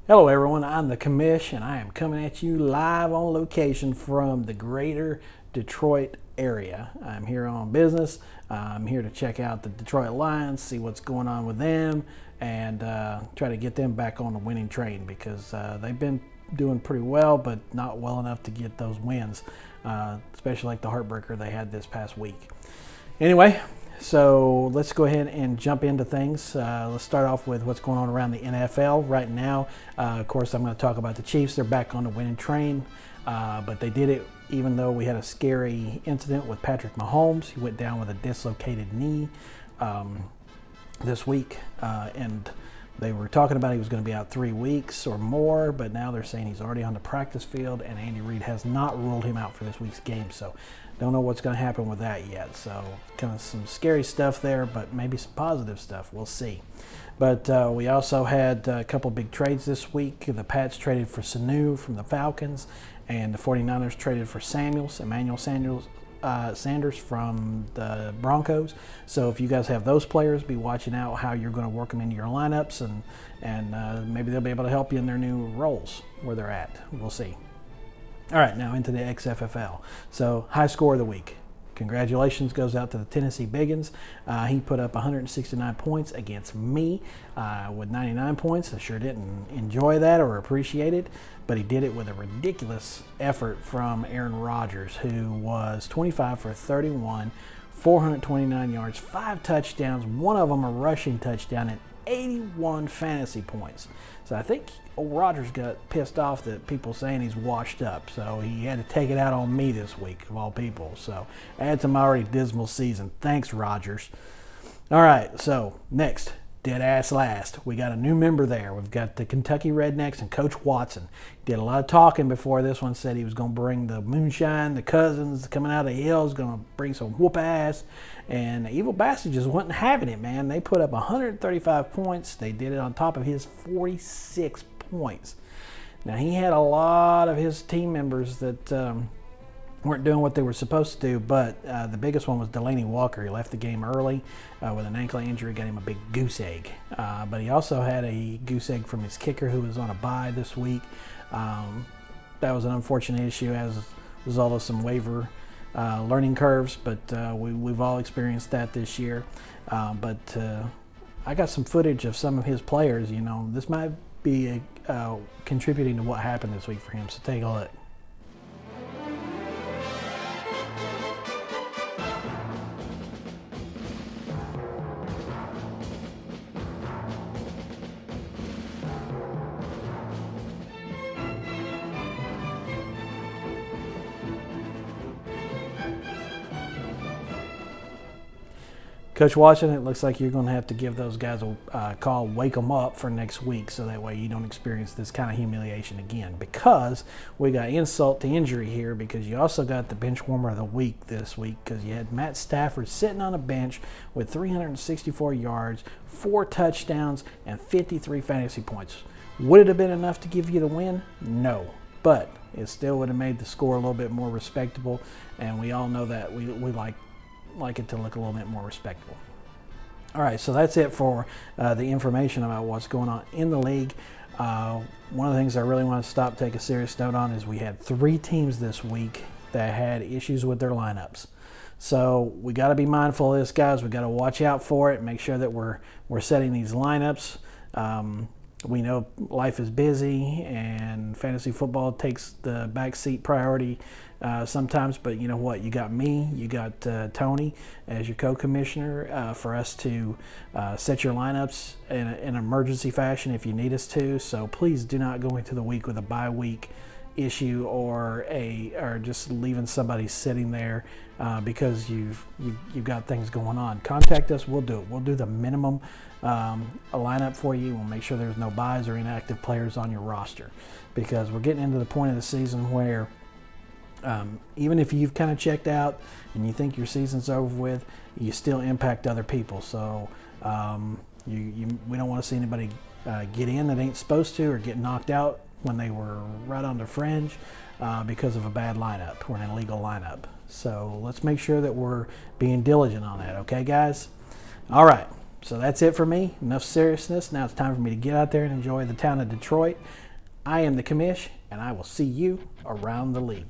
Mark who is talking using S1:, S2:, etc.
S1: Hello everyone, I'm the Commish and I am coming at you live on location from the greater Detroit area. I'm here on business. I'm here to check out the Detroit Lions, see what's going on with them, and try to get them back on the winning train because they've been doing pretty well, but not well enough to get those wins, especially like the heartbreaker they had this past week. Anyway, so let's go ahead and jump into things. Let's start off with what's going on around the NFL right now. Of course, I'm going to talk about the Chiefs. They're back on the winning train, but they did it even though we had a scary incident with Patrick Mahomes. He went down with a dislocated knee this week, and they were talking about he was going to be out 3 weeks or more, but now they're saying he's already on the practice field, and Andy Reid has not ruled him out for this week's game. So don't know what's going to happen with that yet. So kind of some scary stuff there, but maybe some positive stuff. We'll see. But we also had a couple big trades this week. The Pats traded for Sanu from the Falcons, and the 49ers traded for Emmanuel Sanders from the Broncos. So if you guys have those players, be watching out how you're going to work them into your lineups, and maybe they'll be able to help you in their new roles where they're at. We'll see. All right, now into the XFFL. So high score of the week. Congratulations goes out to the Tennessee Biggins. He put up 169 points against me with 99 points. I sure didn't enjoy that or appreciate it, but he did it with a ridiculous effort from Aaron Rodgers, who was 25 for 31, 429 yards, 5 touchdowns, one of them a rushing touchdown, and 81 fantasy points. So I think old Rodgers got pissed off that people saying he's washed up. So he had to take it out on me this week, of all people. So add to my already dismal season. Thanks, Rodgers. All right, so next, dead ass last. We got a new member there. We've got the Kentucky Rednecks and Coach Watson. Did a lot of talking before this one. Said he was going to bring the moonshine, the cousins coming out of the hills, going to bring some whoop ass. And the Evil Bastard just wasn't having it, man. They put up 135 points. They did it on top of his 46 points. Now, he had a lot of his team members that weren't doing what they were supposed to do, but the biggest one was Delaney Walker. He left the game early with an ankle injury, got him a big goose egg. But he also had a goose egg from his kicker who was on a bye this week. That was an unfortunate issue as a result of some waiver learning curves, but we've all experienced that this year. But I got some footage of some of his players. You know, this might be contributing to what happened this week for him, so take a look. Coach Watson, it looks like you're going to have to give those guys a call, wake them up for next week, so that way you don't experience this kind of humiliation again. Because we got insult to injury here, because you also got the bench warmer of the week this week, because you had Matt Stafford sitting on a bench with 364 yards, 4 touchdowns, and 53 fantasy points. Would it have been enough to give you the win? No. But it still would have made the score a little bit more respectable, and we all know that we like it to look a little bit more respectable. All right, so that's it for the information about what's going on in the league. One of the things I really want to take a serious note on is we had 3 teams this week that had issues with their lineups. So we got to be mindful of this, guys. We got to watch out for it. Make sure that we're setting these lineups. We know life is busy and fantasy football takes the backseat priority sometimes, but you know what? You got me, you got Tony as your co-commissioner for us to set your lineups in an emergency fashion if you need us to. So please do not go into the week with a bye week issue or just leaving somebody sitting there because you've got things going on. Contact us, we'll do it. We'll do the minimum a lineup for you. We'll make sure there's no buys or inactive players on your roster, because we're getting into the point of the season where even if you've kind of checked out and you think your season's over with, you still impact other people. So we don't want to see anybody get in that ain't supposed to, or get knocked out when they were right on the fringe because of a bad lineup or an illegal lineup. So let's make sure that we're being diligent on that, okay, guys? All right. So that's it for me. Enough seriousness. Now it's time for me to get out there and enjoy the town of Detroit. I am the Commish, and I will see you around the league.